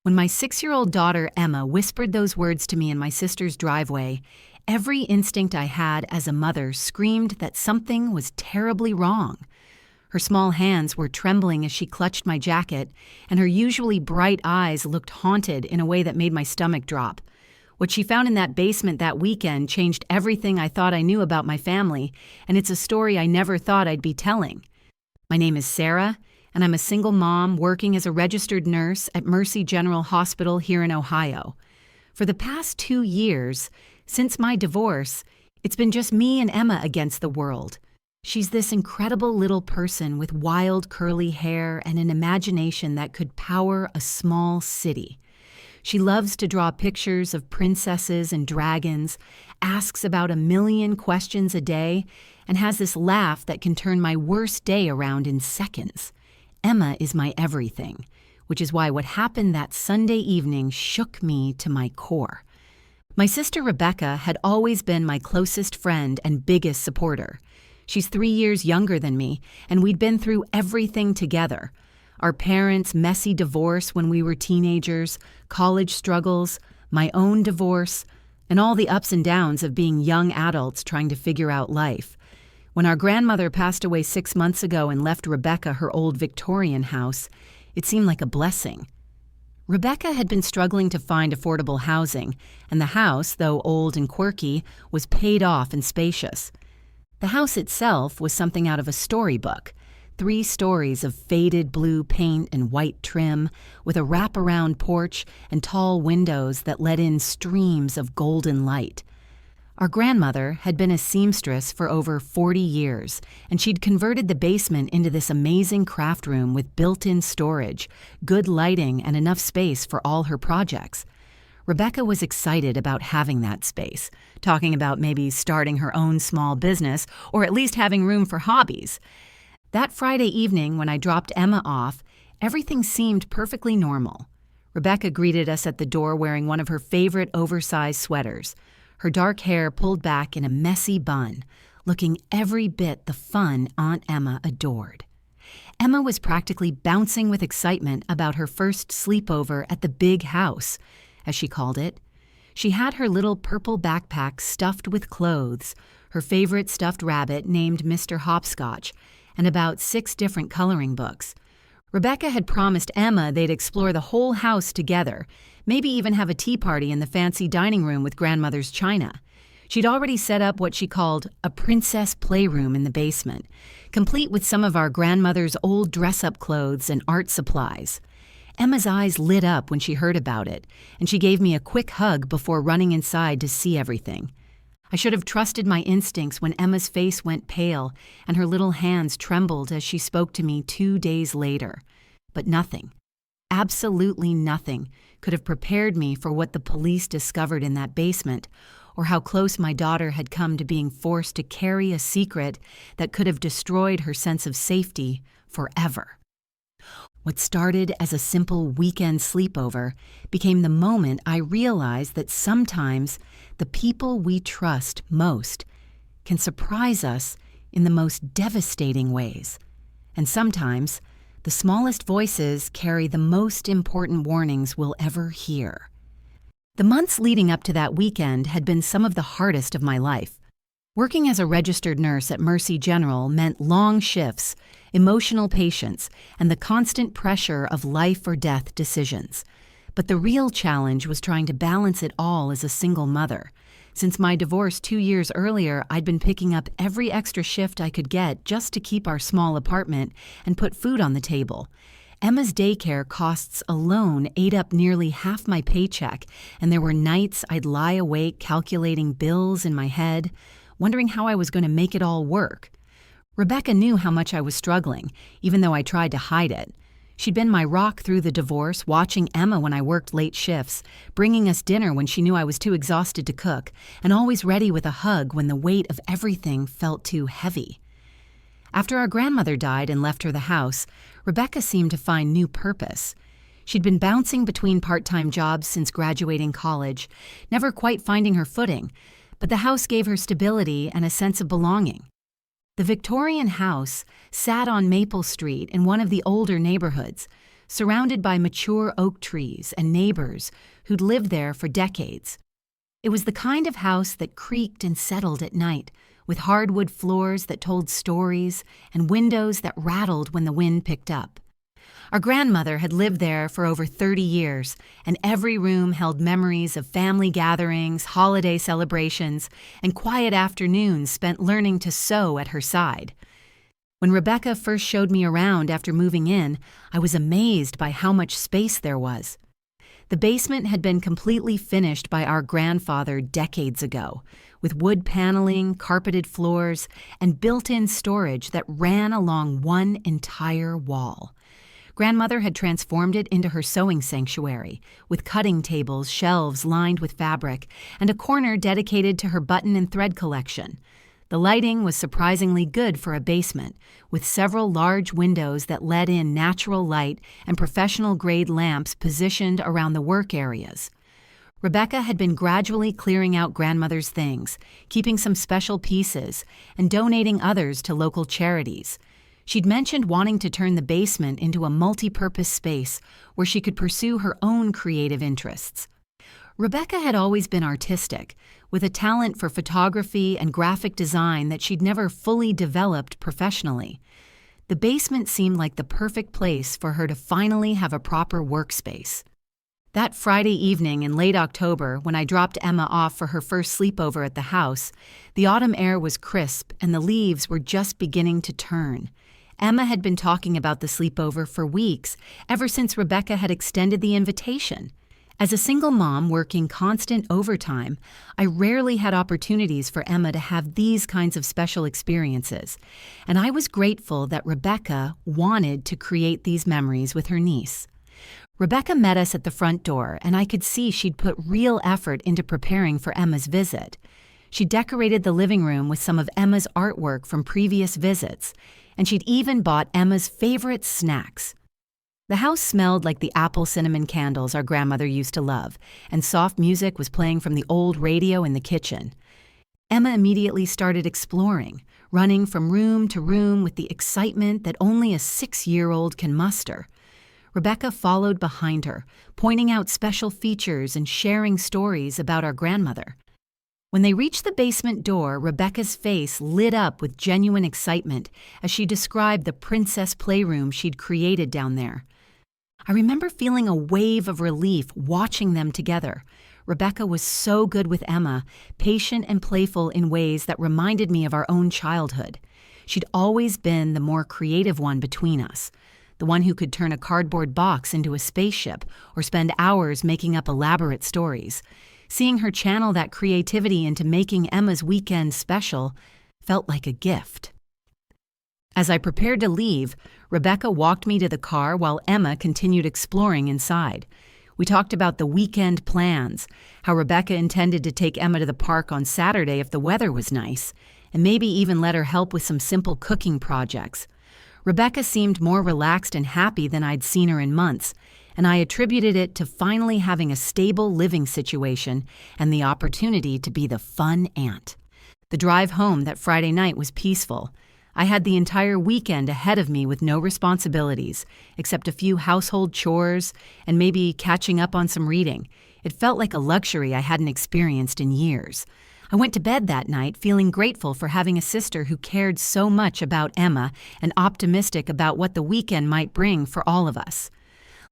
When my 6-year-old daughter Emma whispered those words to me in my sister's driveway, every instinct I had as a mother screamed that something was terribly wrong. Her small hands were trembling as she clutched my jacket, and her usually bright eyes looked haunted in a way that made my stomach drop. What she found in that basement that weekend changed everything I thought I knew about my family, and it's a story I never thought I'd be telling. My name is Sarah, and I'm a single mom working as a registered nurse at Mercy General Hospital here in Ohio. For the past 2 years, since my divorce, it's been just me and Emma against the world. She's this incredible little person with wild curly hair and an imagination that could power a small city. She loves to draw pictures of princesses and dragons, asks about 1,000,000 questions a day, and has this laugh that can turn my worst day around in seconds. Emma is my everything, which is why what happened that Sunday evening shook me to my core. My sister Rebecca had always been my closest friend and biggest supporter. She's 3 years younger than me, and we'd been through everything together. Our parents' messy divorce when we were teenagers, college struggles, my own divorce, and all the ups and downs of being young adults trying to figure out life. When our grandmother passed away 6 months ago and left Rebecca her old Victorian house, it seemed like a blessing. Rebecca had been struggling to find affordable housing, and the house, though old and quirky, was paid off and spacious. The house itself was something out of a storybook. 3 stories of faded blue paint and white trim, with a wraparound porch and tall windows that let in streams of golden light. Our grandmother had been a seamstress for over 40 years, and she'd converted the basement into this amazing craft room with built-in storage, good lighting, and enough space for all her projects. Rebecca was excited about having that space, talking about maybe starting her own small business or at least having room for hobbies. That Friday evening when I dropped Emma off, everything seemed perfectly normal. Rebecca greeted us at the door wearing one of her favorite oversized sweaters, her dark hair pulled back in a messy bun, looking every bit the fun Aunt Emma adored. Emma was practically bouncing with excitement about her first sleepover at the big house, as she called it. She had her little purple backpack stuffed with clothes, her favorite stuffed rabbit named Mr. Hopscotch, and about 6 different coloring books. Rebecca had promised Emma they'd explore the whole house together, maybe even have a tea party in the fancy dining room with grandmother's china. She'd already set up what she called a princess playroom in the basement, complete with some of our grandmother's old dress-up clothes and art supplies. Emma's eyes lit up when she heard about it, and she gave me a quick hug before running inside to see everything. I should have trusted my instincts when Emma's face went pale and her little hands trembled as she spoke to me 2 days later. But nothing, absolutely nothing, could have prepared me for what the police discovered in that basement, or how close my daughter had come to being forced to carry a secret that could have destroyed her sense of safety forever. What started as a simple weekend sleepover became the moment I realized that sometimes the people we trust most can surprise us in the most devastating ways. And sometimes the smallest voices carry the most important warnings we'll ever hear. The months leading up to that weekend had been some of the hardest of my life. Working as a registered nurse at Mercy General meant long shifts, emotional patience, and the constant pressure of life or death decisions. But the real challenge was trying to balance it all as a single mother. Since my divorce 2 years earlier, I'd been picking up every extra shift I could get just to keep our small apartment and put food on the table. Emma's daycare costs alone ate up nearly half my paycheck, and there were nights I'd lie awake calculating bills in my head, wondering how I was going to make it all work. Rebecca knew how much I was struggling, even though I tried to hide it. She'd been my rock through the divorce, watching Emma when I worked late shifts, bringing us dinner when she knew I was too exhausted to cook, and always ready with a hug when the weight of everything felt too heavy. After our grandmother died and left her the house, Rebecca seemed to find new purpose. She'd been bouncing between part-time jobs since graduating college, never quite finding her footing, but the house gave her stability and a sense of belonging. The Victorian house sat on Maple Street in one of the older neighborhoods, surrounded by mature oak trees and neighbors who'd lived there for decades. It was the kind of house that creaked and settled at night, with hardwood floors that told stories and windows that rattled when the wind picked up. Our grandmother had lived there for over 30 years, and every room held memories of family gatherings, holiday celebrations, and quiet afternoons spent learning to sew at her side. When Rebecca first showed me around after moving in, I was amazed by how much space there was. The basement had been completely finished by our grandfather decades ago, with wood paneling, carpeted floors, and built-in storage that ran along one entire wall. Grandmother had transformed it into her sewing sanctuary, with cutting tables, shelves lined with fabric, and a corner dedicated to her button and thread collection. The lighting was surprisingly good for a basement, with several large windows that let in natural light and professional-grade lamps positioned around the work areas. Rebecca had been gradually clearing out grandmother's things, keeping some special pieces, and donating others to local charities. She'd mentioned wanting to turn the basement into a multi-purpose space where she could pursue her own creative interests. Rebecca had always been artistic, with a talent for photography and graphic design that she'd never fully developed professionally. The basement seemed like the perfect place for her to finally have a proper workspace. That Friday evening in late October, when I dropped Emma off for her first sleepover at the house, the autumn air was crisp and the leaves were just beginning to turn. Emma had been talking about the sleepover for weeks, ever since Rebecca had extended the invitation. As a single mom working constant overtime, I rarely had opportunities for Emma to have these kinds of special experiences, and I was grateful that Rebecca wanted to create these memories with her niece. Rebecca met us at the front door, and I could see she'd put real effort into preparing for Emma's visit. She decorated the living room with some of Emma's artwork from previous visits, and she'd even bought Emma's favorite snacks. The house smelled like the apple cinnamon candles our grandmother used to love, and soft music was playing from the old radio in the kitchen. Emma immediately started exploring, running from room to room with the excitement that only a 6-year-old can muster. Rebecca followed behind her, pointing out special features and sharing stories about our grandmother. When they reached the basement door, Rebecca's face lit up with genuine excitement as she described the princess playroom she'd created down there. I remember feeling a wave of relief watching them together. Rebecca was so good with Emma, patient and playful in ways that reminded me of our own childhood. She'd always been the more creative one between us, the one who could turn a cardboard box into a spaceship or spend hours making up elaborate stories. Seeing her channel that creativity into making Emma's weekend special felt like a gift. As I prepared to leave, Rebecca walked me to the car while Emma continued exploring inside. We talked about the weekend plans, how Rebecca intended to take Emma to the park on Saturday if the weather was nice, and maybe even let her help with some simple cooking projects. Rebecca seemed more relaxed and happy than I'd seen her in months, and I attributed it to finally having a stable living situation and the opportunity to be the fun aunt. The drive home that Friday night was peaceful. I had the entire weekend ahead of me with no responsibilities, except a few household chores and maybe catching up on some reading. It felt like a luxury I hadn't experienced in years. I went to bed that night feeling grateful for having a sister who cared so much about Emma and optimistic about what the weekend might bring for all of us.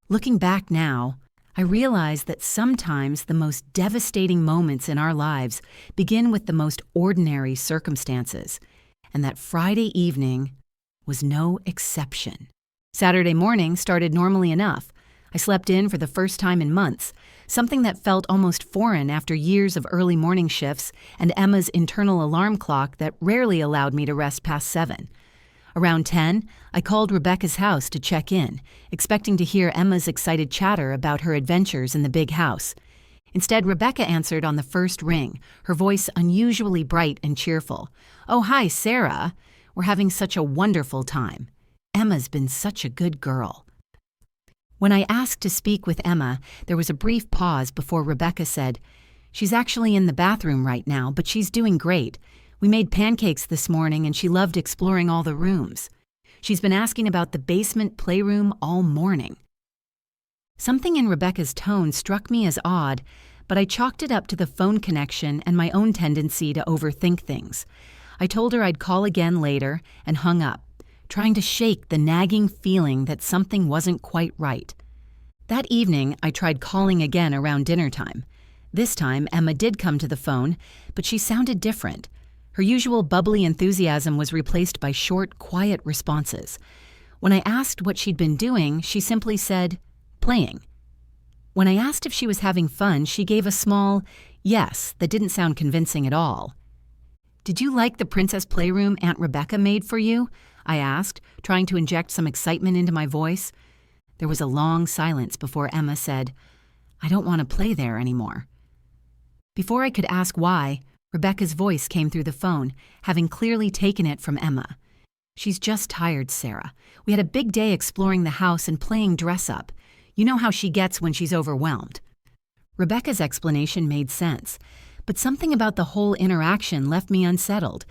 Looking back now, I realize that sometimes the most devastating moments in our lives begin with the most ordinary circumstances, and that Friday evening was no exception. Saturday morning started normally enough. I slept in for the first time in months, something that felt almost foreign after years of early morning shifts and Emma's internal alarm clock that rarely allowed me to rest past 7. Around 10, I called Rebecca's house to check in, expecting to hear Emma's excited chatter about her adventures in the big house. Instead, Rebecca answered on the first ring, her voice unusually bright and cheerful. "Oh, hi, Sarah. We're having such a wonderful time. Emma's been such a good girl." When I asked to speak with Emma, there was a brief pause before Rebecca said, "She's actually in the bathroom right now, but she's doing great. We made pancakes this morning and she loved exploring all the rooms. She's been asking about the basement playroom all morning." Something in Rebecca's tone struck me as odd, but I chalked it up to the phone connection and my own tendency to overthink things. I told her I'd call again later and hung up, trying to shake the nagging feeling that something wasn't quite right. That evening, I tried calling again around dinner time. This time, Emma did come to the phone, but she sounded different. Her usual bubbly enthusiasm was replaced by short, quiet responses. When I asked what she'd been doing, she simply said, "Playing." When I asked if she was having fun, she gave a small yes that didn't sound convincing at all. "Did you like the princess playroom Aunt Rebecca made for you?" I asked, trying to inject some excitement into my voice. There was a long silence before Emma said, "I don't want to play there anymore." Before I could ask why, Rebecca's voice came through the phone, having clearly taken it from Emma. "She's just tired, Sarah. We had a big day exploring the house and playing dress-up. You know how she gets when she's overwhelmed." Rebecca's explanation made sense, but something about the whole interaction left me unsettled.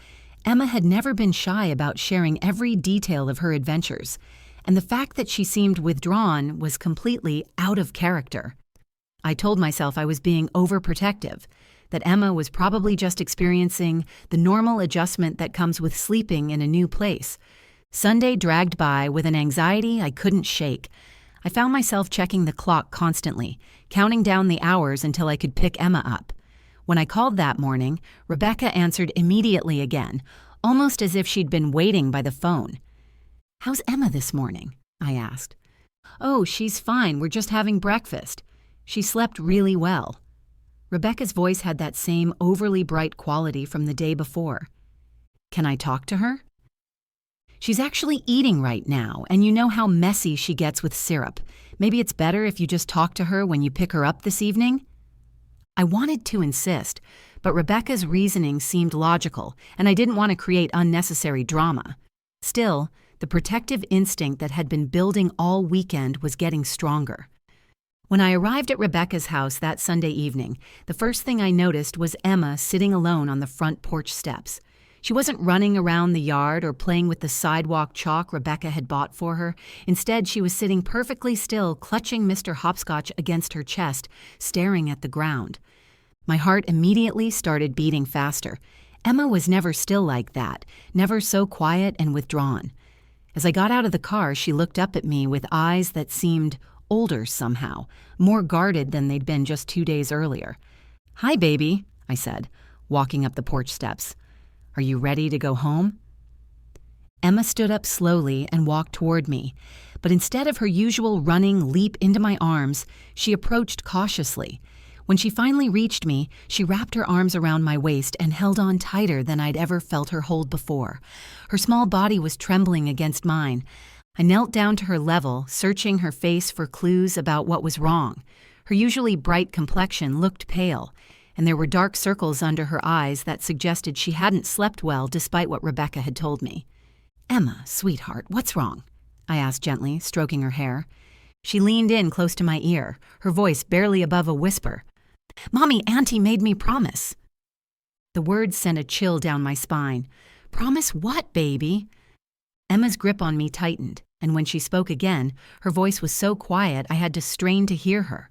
Emma had never been shy about sharing every detail of her adventures, and the fact that she seemed withdrawn was completely out of character. I told myself I was being overprotective, that Emma was probably just experiencing the normal adjustment that comes with sleeping in a new place. Sunday dragged by with an anxiety I couldn't shake. I found myself checking the clock constantly, counting down the hours until I could pick Emma up. When I called that morning, Rebecca answered immediately again, almost as if she'd been waiting by the phone. "How's Emma this morning?" I asked. "Oh, she's fine. We're just having breakfast. She slept really well." Rebecca's voice had that same overly bright quality from the day before. "Can I talk to her?" "She's actually eating right now, and you know how messy she gets with syrup. Maybe it's better if you just talk to her when you pick her up this evening?" I wanted to insist, but Rebecca's reasoning seemed logical, and I didn't want to create unnecessary drama. Still, the protective instinct that had been building all weekend was getting stronger. When I arrived at Rebecca's house that Sunday evening, the first thing I noticed was Emma sitting alone on the front porch steps. She wasn't running around the yard or playing with the sidewalk chalk Rebecca had bought for her. Instead, she was sitting perfectly still, clutching Mr. Hopscotch against her chest, staring at the ground. My heart immediately started beating faster. Emma was never still like that, never so quiet and withdrawn. As I got out of the car, she looked up at me with eyes that seemed older somehow, more guarded than they'd been just 2 days earlier. "Hi, baby," I said, walking up the porch steps. "Are you ready to go home?" Emma stood up slowly and walked toward me, but instead of her usual running leap into my arms, she approached cautiously. When she finally reached me, she wrapped her arms around my waist and held on tighter than I'd ever felt her hold before. Her small body was trembling against mine. I knelt down to her level, searching her face for clues about what was wrong. Her usually bright complexion looked pale, and there were dark circles under her eyes that suggested she hadn't slept well despite what Rebecca had told me. "Emma, sweetheart, what's wrong?" I asked gently, stroking her hair. She leaned in close to my ear, her voice barely above a whisper. "Mommy, Auntie made me promise." The words sent a chill down my spine. "Promise what, baby?" Emma's grip on me tightened, and when she spoke again, her voice was so quiet I had to strain to hear her.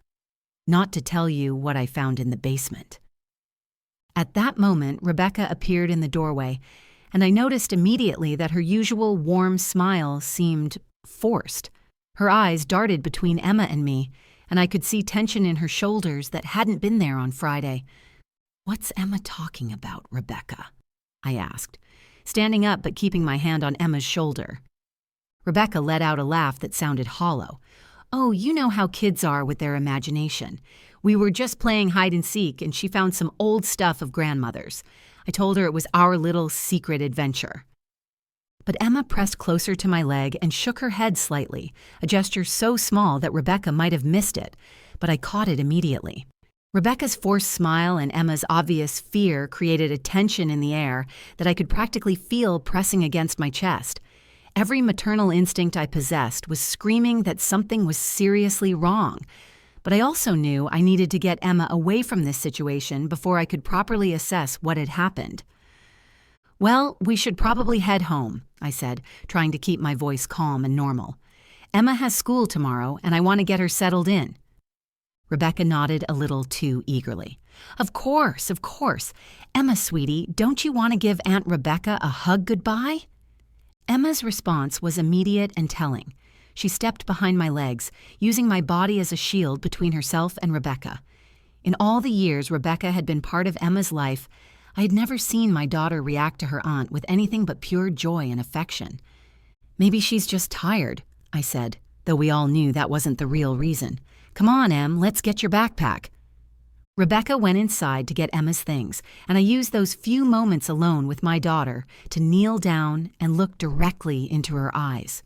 "Not to tell you what I found in the basement." At that moment, Rebecca appeared in the doorway, and I noticed immediately that her usual warm smile seemed forced. Her eyes darted between Emma and me, and I could see tension in her shoulders that hadn't been there on Friday. "What's Emma talking about, Rebecca?" I asked, standing up but keeping my hand on Emma's shoulder. Rebecca let out a laugh that sounded hollow. "Oh, you know how kids are with their imagination. We were just playing hide and seek, and she found some old stuff of grandmother's. I told her it was our little secret adventure." But Emma pressed closer to my leg and shook her head slightly, a gesture so small that Rebecca might have missed it, but I caught it immediately. Rebecca's forced smile and Emma's obvious fear created a tension in the air that I could practically feel pressing against my chest. Every maternal instinct I possessed was screaming that something was seriously wrong. But I also knew I needed to get Emma away from this situation before I could properly assess what had happened. "Well, we should probably head home," I said, trying to keep my voice calm and normal. Emma has school tomorrow, and I want to get her settled in." Rebecca nodded a little too eagerly. Of course, of course. Emma, sweetie, don't you want to give Aunt Rebecca a hug goodbye?" Emma's response was immediate and telling. She stepped behind my legs, using my body as a shield between herself and Rebecca. In all the years Rebecca had been part of Emma's life, I had never seen my daughter react to her aunt with anything but pure joy and affection. "Maybe she's just tired," I said, though we all knew that wasn't the real reason. "Come on, Em, let's get your backpack." Rebecca went inside to get Emma's things, and I used those few moments alone with my daughter to kneel down and look directly into her eyes.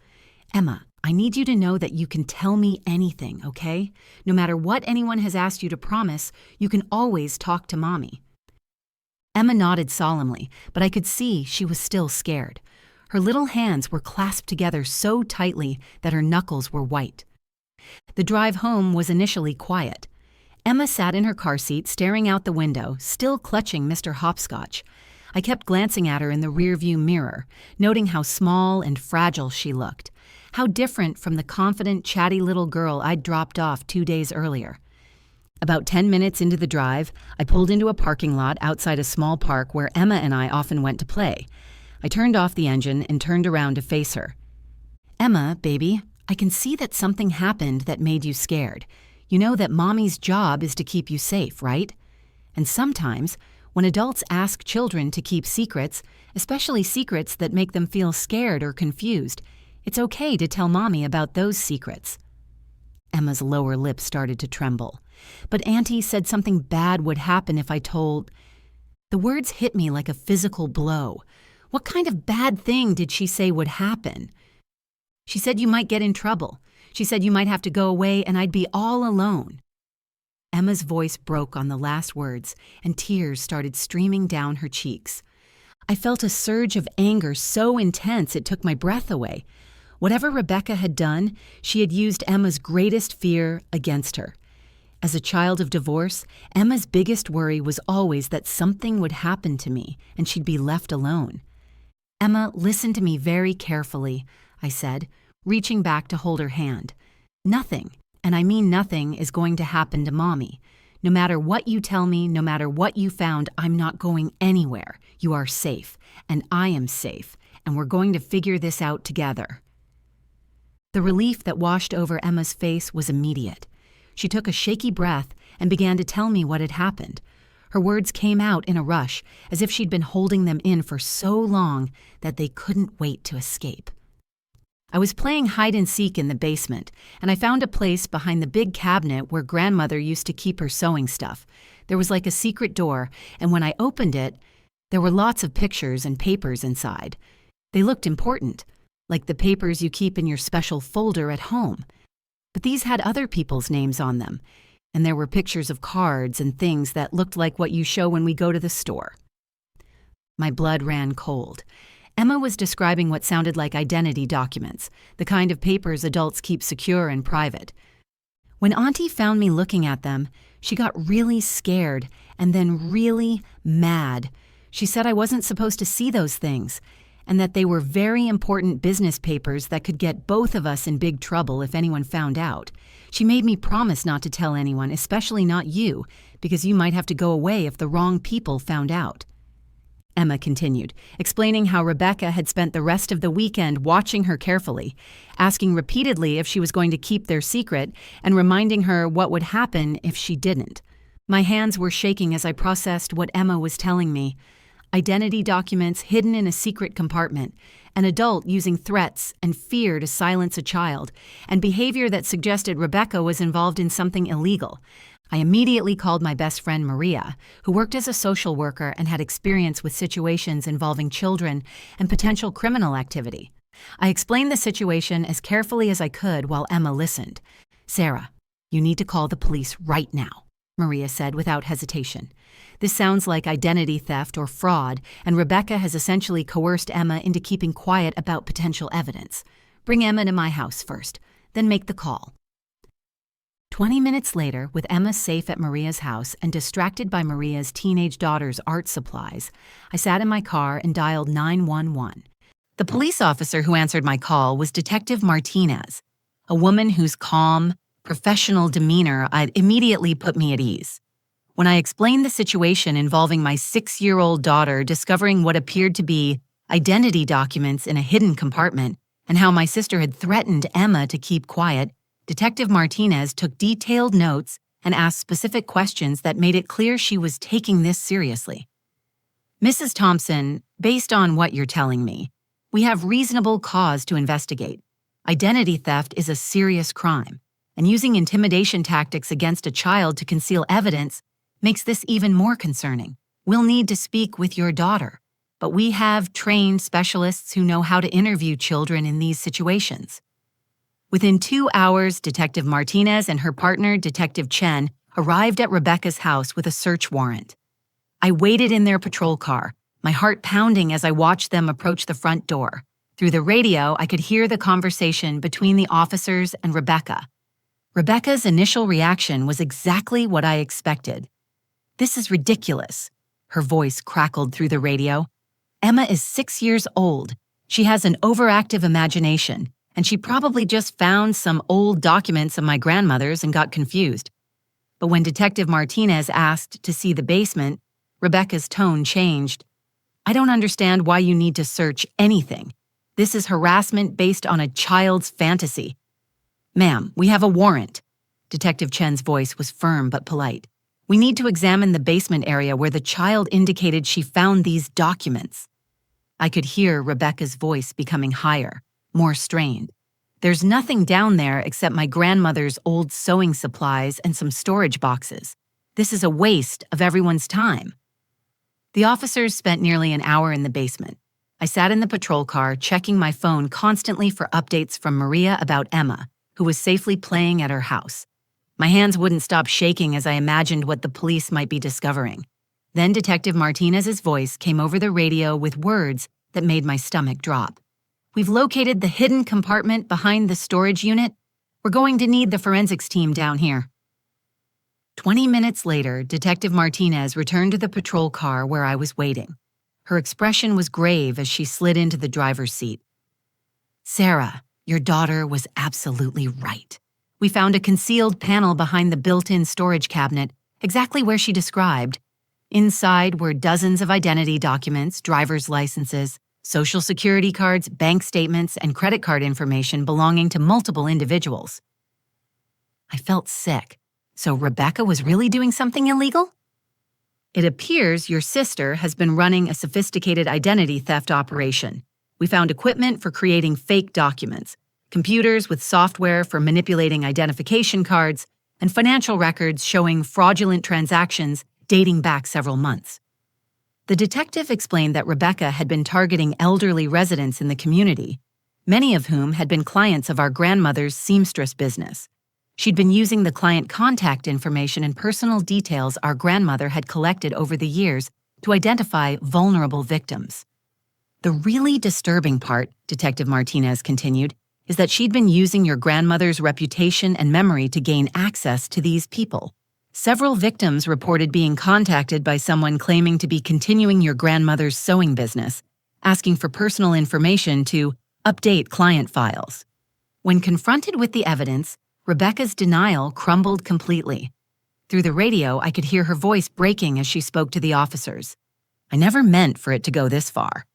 "Emma, I need you to know that you can tell me anything, okay? No matter what anyone has asked you to promise, you can always talk to Mommy." Emma nodded solemnly, but I could see she was still scared. Her little hands were clasped together so tightly that her knuckles were white. The drive home was initially quiet. Emma sat in her car seat staring out the window, still clutching Mr. Hopscotch. I kept glancing at her in the rearview mirror, noting how small and fragile she looked. How different from the confident, chatty little girl I'd dropped off 2 days earlier. About 10 minutes into the drive, I pulled into a parking lot outside a small park where Emma and I often went to play. I turned off the engine and turned around to face her. "Emma, baby, I can see that something happened that made you scared. You know that Mommy's job is to keep you safe, right? And sometimes, when adults ask children to keep secrets, especially secrets that make them feel scared or confused, it's okay to tell Mommy about those secrets." Emma's lower lip started to tremble. "But Auntie said something bad would happen if I told—" The words hit me like a physical blow. What kind of bad thing did she say would happen? "She said you might get in trouble. She said you might have to go away and I'd be all alone." Emma's voice broke on the last words, and tears started streaming down her cheeks. I felt a surge of anger so intense it took my breath away. Whatever Rebecca had done, she had used Emma's greatest fear against her. As a child of divorce, Emma's biggest worry was always that something would happen to me and she'd be left alone. "Emma, listen to me very carefully," I said, reaching back to hold her hand. "Nothing, and I mean nothing, is going to happen to Mommy. No matter what you tell me, no matter what you found, I'm not going anywhere. You are safe, and I am safe, and we're going to figure this out together." The relief that washed over Emma's face was immediate. She took a shaky breath and began to tell me what had happened. Her words came out in a rush, as if she'd been holding them in for so long that they couldn't wait to escape. I was playing hide-and-seek in the basement, and I found a place behind the big cabinet where Grandmother used to keep her sewing stuff. There was like a secret door, and when I opened it, there were lots of pictures and papers inside. They looked important, like the papers you keep in your special folder at home. But these had other people's names on them, and there were pictures of cards and things that looked like what you show when we go to the store. My blood ran cold. Emma was describing what sounded like identity documents, the kind of papers adults keep secure and private. When Auntie found me looking at them, she got really scared and then really mad. She said I wasn't supposed to see those things, and that they were very important business papers that could get both of us in big trouble if anyone found out. She made me promise not to tell anyone, especially not you, because you might have to go away if the wrong people found out. Emma continued, explaining how Rebecca had spent the rest of the weekend watching her carefully, asking repeatedly if she was going to keep their secret, and reminding her what would happen if she didn't. My hands were shaking as I processed what Emma was telling me. Identity documents hidden in a secret compartment, an adult using threats and fear to silence a child, and behavior that suggested Rebecca was involved in something illegal. I immediately called my best friend Maria, who worked as a social worker and had experience with situations involving children and potential criminal activity. I explained the situation as carefully as I could while Emma listened. "Sarah, you need to call the police right now," Maria said without hesitation. "This sounds like identity theft or fraud, and Rebecca has essentially coerced Emma into keeping quiet about potential evidence. Bring Emma to my house first, then make the call." 20 minutes later, with Emma safe at Maria's house and distracted by Maria's teenage daughter's art supplies, I sat in my car and dialed 911. The police officer who answered my call was Detective Martinez. a woman whose calm, professional demeanor immediately put me at ease. When I explained the situation involving my 6-year-old daughter discovering what appeared to be identity documents in a hidden compartment and how my sister had threatened Emma to keep quiet, Detective Martinez took detailed notes and asked specific questions that made it clear she was taking this seriously. Mrs. Thompson, based on what you're telling me, we have reasonable cause to investigate. Identity theft is a serious crime, and using intimidation tactics against a child to conceal evidence makes this even more concerning. We'll need to speak with your daughter, but we have trained specialists who know how to interview children in these situations. Within 2 hours, Detective Martinez and her partner, Detective Chen, arrived at Rebecca's house with a search warrant. I waited in their patrol car, my heart pounding as I watched them approach the front door. Through the radio, I could hear the conversation between the officers and Rebecca. Rebecca's initial reaction was exactly what I expected. "This is ridiculous," her voice crackled through the radio. "Emma is 6 years old. She has an overactive imagination, and she probably just found some old documents of my grandmother's and got confused." But when Detective Martinez asked to see the basement, Rebecca's tone changed. "I don't understand why you need to search anything. This is harassment based on a child's fantasy." "Ma'am, we have a warrant." Detective Chen's voice was firm but polite. "We need to examine the basement area where the child indicated she found these documents." I could hear Rebecca's voice becoming higher, more strained. "There's nothing down there except my grandmother's old sewing supplies and some storage boxes. This is a waste of everyone's time." The officers spent nearly an hour in the basement. I sat in the patrol car, checking my phone constantly for updates from Maria about Emma, who was safely playing at her house. My hands wouldn't stop shaking as I imagined what the police might be discovering. Then Detective Martinez's voice came over the radio with words that made my stomach drop. "We've located the hidden compartment behind the storage unit. We're going to need the forensics team down here." 20 minutes later, Detective Martinez returned to the patrol car where I was waiting. Her expression was grave as she slid into the driver's seat. "Sarah, your daughter was absolutely right. We found a concealed panel behind the built-in storage cabinet, exactly where she described. Inside were dozens of identity documents, driver's licenses, social security cards, bank statements, and credit card information belonging to multiple individuals." I felt sick. So Rebecca was really doing something illegal? "It appears your sister has been running a sophisticated identity theft operation. We found equipment for creating fake documents, computers with software for manipulating identification cards, and financial records showing fraudulent transactions dating back several months." The detective explained that Rebecca had been targeting elderly residents in the community, many of whom had been clients of our grandmother's seamstress business. She'd been using the client contact information and personal details our grandmother had collected over the years to identify vulnerable victims. "The really disturbing part," Detective Martinez continued, "is that she'd been using your grandmother's reputation and memory to gain access to these people. Several victims reported being contacted by someone claiming to be continuing your grandmother's sewing business, asking for personal information to update client files." When confronted with the evidence, Rebecca's denial crumbled completely. Through the radio, I could hear her voice breaking as she spoke to the officers. "I never meant for it to go this far.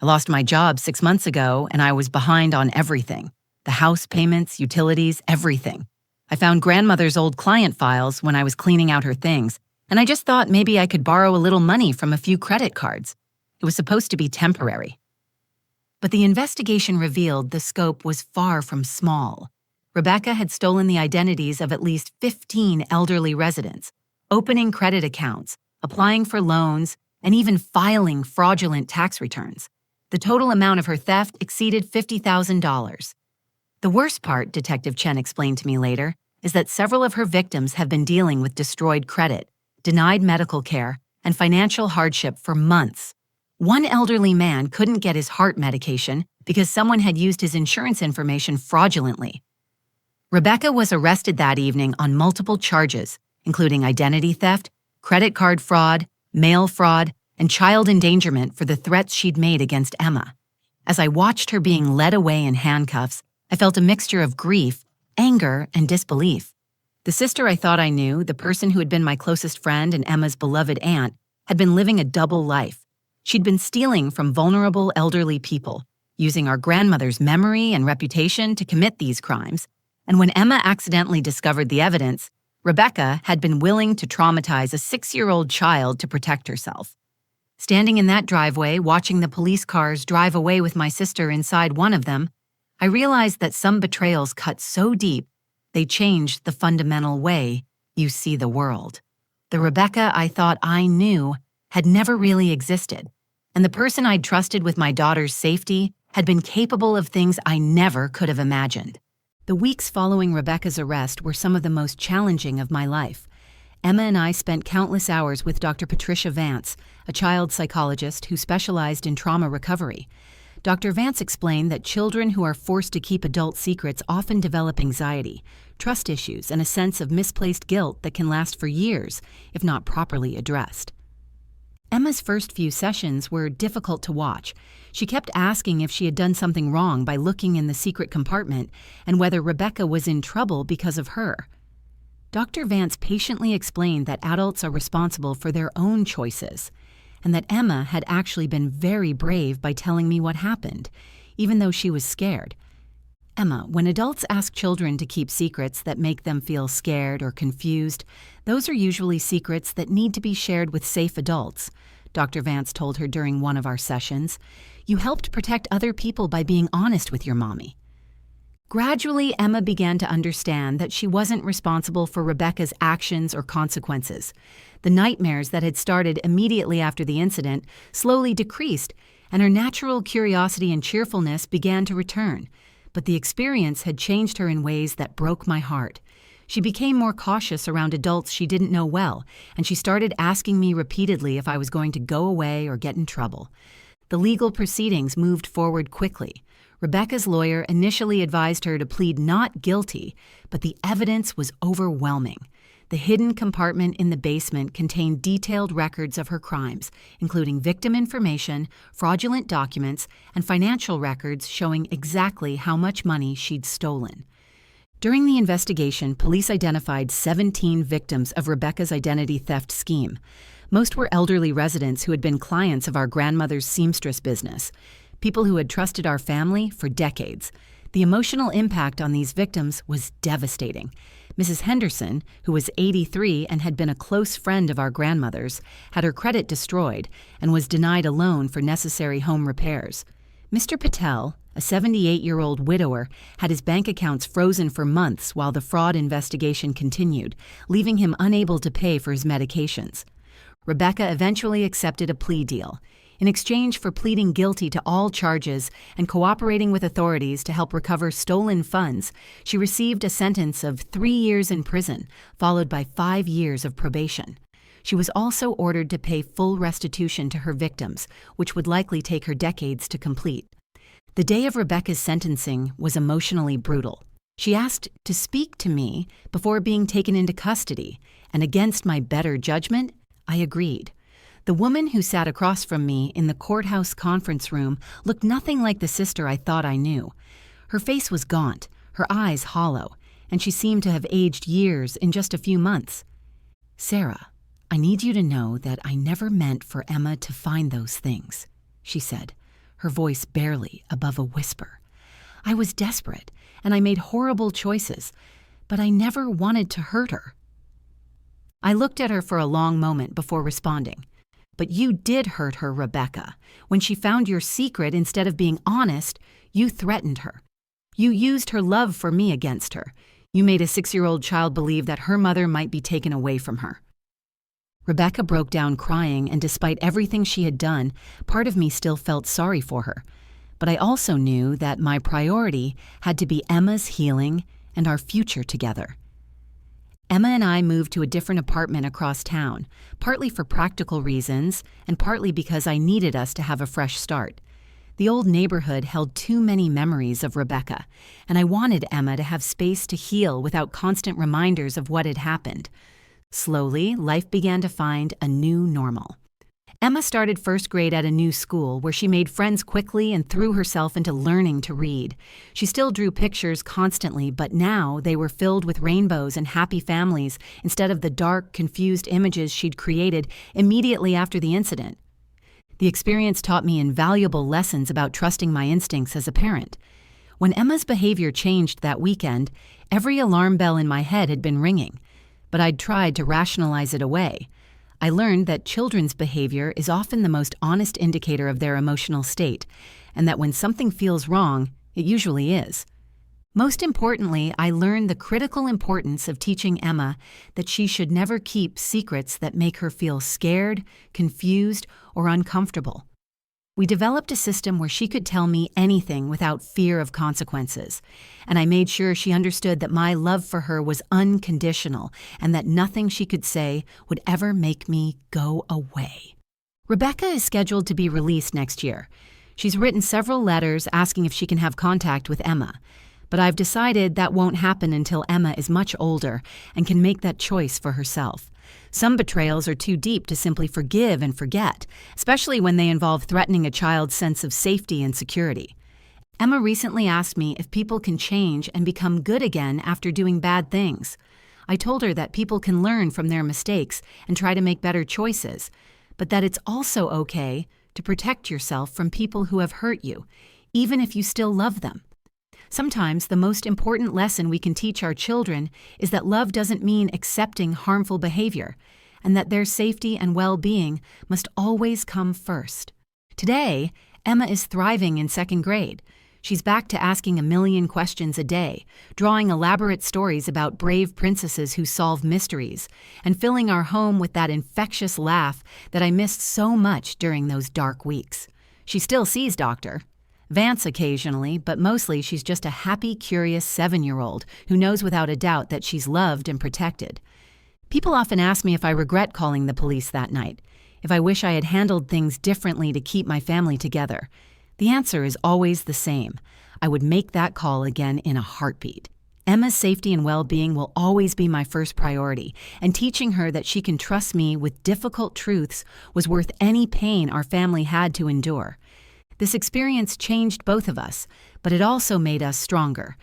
I lost my job 6 months ago, and I was behind on everything. The house payments, utilities, everything. I found grandmother's old client files when I was cleaning out her things, and I just thought maybe I could borrow a little money from a few credit cards. It was supposed to be temporary." But the investigation revealed the scope was far from small. Rebecca had stolen the identities of at least 15 elderly residents, opening credit accounts, applying for loans, and even filing fraudulent tax returns. The total amount of her theft exceeded $50,000. The worst part, Detective Chen explained to me later, is that several of her victims have been dealing with destroyed credit, denied medical care, and financial hardship for months. One elderly man couldn't get his heart medication because someone had used his insurance information fraudulently. Rebecca was arrested that evening on multiple charges, including identity theft, credit card fraud, mail fraud, and child endangerment for the threats she'd made against Emma. As I watched her being led away in handcuffs, I felt a mixture of grief, anger, and disbelief. The sister I thought I knew, the person who had been my closest friend and Emma's beloved aunt, had been living a double life. She'd been stealing from vulnerable elderly people, using our grandmother's memory and reputation to commit these crimes. And when Emma accidentally discovered the evidence, Rebecca had been willing to traumatize a 6-year-old child to protect herself. Standing in that driveway, watching the police cars drive away with my sister inside one of them, I realized that some betrayals cut so deep, they changed the fundamental way you see the world. The Rebecca I thought I knew had never really existed, and the person I'd trusted with my daughter's safety had been capable of things I never could have imagined. The weeks following Rebecca's arrest were some of the most challenging of my life. Emma and I spent countless hours with Dr. Patricia Vance, a child psychologist who specialized in trauma recovery. Dr. Vance explained that children who are forced to keep adult secrets often develop anxiety, trust issues, and a sense of misplaced guilt that can last for years if not properly addressed. Emma's first few sessions were difficult to watch. She kept asking if she had done something wrong by looking in the secret compartment and whether Rebecca was in trouble because of her. Dr. Vance patiently explained that adults are responsible for their own choices, and that Emma had actually been very brave by telling me what happened, even though she was scared. Emma, when adults ask children to keep secrets that make them feel scared or confused, those are usually secrets that need to be shared with safe adults, Dr. Vance told her during one of our sessions. You helped protect other people by being honest with your mommy. Gradually, Emma began to understand that she wasn't responsible for Rebecca's actions or consequences. The nightmares that had started immediately after the incident slowly decreased, and her natural curiosity and cheerfulness began to return. But the experience had changed her in ways that broke my heart. She became more cautious around adults she didn't know well, and she started asking me repeatedly if I was going to go away or get in trouble. The legal proceedings moved forward quickly. Rebecca's lawyer initially advised her to plead not guilty, but the evidence was overwhelming. The hidden compartment in the basement contained detailed records of her crimes, including victim information, fraudulent documents, and financial records showing exactly how much money she'd stolen. During the investigation, police identified 17 victims of Rebecca's identity theft scheme. Most were elderly residents who had been clients of our grandmother's seamstress business, people who had trusted our family for decades. The emotional impact on these victims was devastating. Mrs. Henderson, who was 83 and had been a close friend of our grandmother's, had her credit destroyed and was denied a loan for necessary home repairs. Mr. Patel, a 78-year-old widower, had his bank accounts frozen for months while the fraud investigation continued, leaving him unable to pay for his medications. Rebecca eventually accepted a plea deal. In exchange for pleading guilty to all charges and cooperating with authorities to help recover stolen funds, she received a sentence of 3 years in prison, followed by 5 years of probation. She was also ordered to pay full restitution to her victims, which would likely take her decades to complete. The day of Rebecca's sentencing was emotionally brutal. She asked to speak to me before being taken into custody, and against my better judgment, I agreed. The woman who sat across from me in the courthouse conference room looked nothing like the sister I thought I knew. Her face was gaunt, her eyes hollow, and she seemed to have aged years in just a few months. "Sarah, I need you to know that I never meant for Emma to find those things," she said, her voice barely above a whisper. "I was desperate, and I made horrible choices, but I never wanted to hurt her." I looked at her for a long moment before responding. "But you did hurt her, Rebecca. When she found your secret, instead of being honest, you threatened her. You used her love for me against her. You made a 6-year-old child believe that her mother might be taken away from her." Rebecca broke down crying, and despite everything she had done, part of me still felt sorry for her. But I also knew that my priority had to be Emma's healing and our future together. Emma and I moved to a different apartment across town, partly for practical reasons and partly because I needed us to have a fresh start. The old neighborhood held too many memories of Rebecca, and I wanted Emma to have space to heal without constant reminders of what had happened. Slowly, life began to find a new normal. Emma started first grade at a new school where she made friends quickly and threw herself into learning to read. She still drew pictures constantly, but now they were filled with rainbows and happy families instead of the dark, confused images she'd created immediately after the incident. The experience taught me invaluable lessons about trusting my instincts as a parent. When Emma's behavior changed that weekend, every alarm bell in my head had been ringing, but I'd tried to rationalize it away. I learned that children's behavior is often the most honest indicator of their emotional state, and that when something feels wrong, it usually is. Most importantly, I learned the critical importance of teaching Emma that she should never keep secrets that make her feel scared, confused, or uncomfortable. We developed a system where she could tell me anything without fear of consequences, and I made sure she understood that my love for her was unconditional and that nothing she could say would ever make me go away. Rebecca is scheduled to be released next year. She's written several letters asking if she can have contact with Emma, but I've decided that won't happen until Emma is much older and can make that choice for herself. Some betrayals are too deep to simply forgive and forget, especially when they involve threatening a child's sense of safety and security. Emma recently asked me if people can change and become good again after doing bad things. I told her that people can learn from their mistakes and try to make better choices, but that it's also okay to protect yourself from people who have hurt you, even if you still love them. Sometimes the most important lesson we can teach our children is that love doesn't mean accepting harmful behavior, and that their safety and well-being must always come first. Today, Emma is thriving in second grade. She's back to asking a million questions a day, drawing elaborate stories about brave princesses who solve mysteries, and filling our home with that infectious laugh that I missed so much during those dark weeks. She still sees Dr. Vance occasionally, but mostly she's just a happy, curious 7-year-old who knows without a doubt that she's loved and protected. People often ask me if I regret calling the police that night, if I wish I had handled things differently to keep my family together. The answer is always the same. I would make that call again in a heartbeat. Emma's safety and well-being will always be my first priority, and teaching her that she can trust me with difficult truths was worth any pain our family had to endure. This experience changed both of us, but it also made us stronger.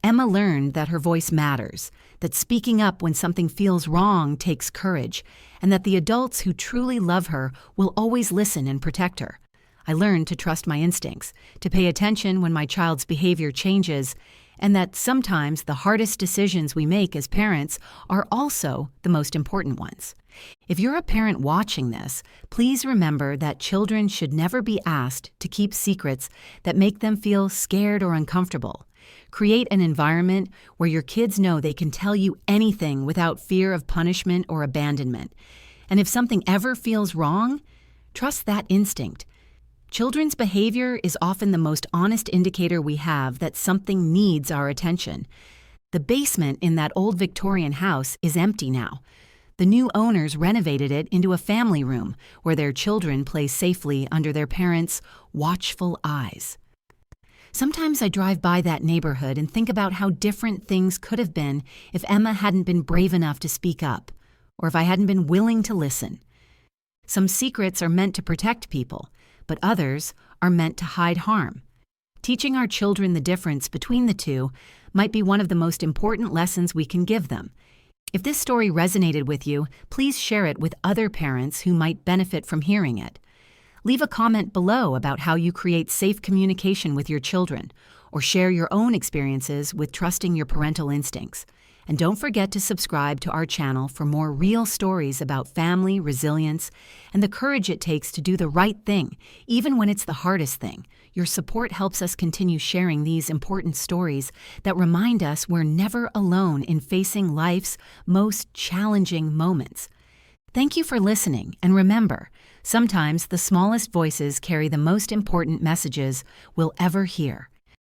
Emma learned that her voice matters, that speaking up when something feels wrong takes courage, and that the adults who truly love her will always listen and protect her. I learned to trust my instincts, to pay attention when my child's behavior changes, and that sometimes the hardest decisions we make as parents are also the most important ones. If you're a parent watching this, please remember that children should never be asked to keep secrets that make them feel scared or uncomfortable. Create an environment where your kids know they can tell you anything without fear of punishment or abandonment. And if something ever feels wrong, trust that instinct. Children's behavior is often the most honest indicator we have that something needs our attention. The basement in that old Victorian house is empty now. The new owners renovated it into a family room where their children play safely under their parents' watchful eyes. Sometimes I drive by that neighborhood and think about how different things could have been if Emma hadn't been brave enough to speak up, or if I hadn't been willing to listen. Some secrets are meant to protect people, but others are meant to hide harm. Teaching our children the difference between the two might be one of the most important lessons we can give them. If this story resonated with you, please share it with other parents who might benefit from hearing it. Leave a comment below about how you create safe communication with your children, or share your own experiences with trusting your parental instincts. And don't forget to subscribe to our channel for more real stories about family, resilience, and the courage it takes to do the right thing, even when it's the hardest thing. Your support helps us continue sharing these important stories that remind us we're never alone in facing life's most challenging moments. Thank you for listening, and remember, sometimes the smallest voices carry the most important messages we'll ever hear.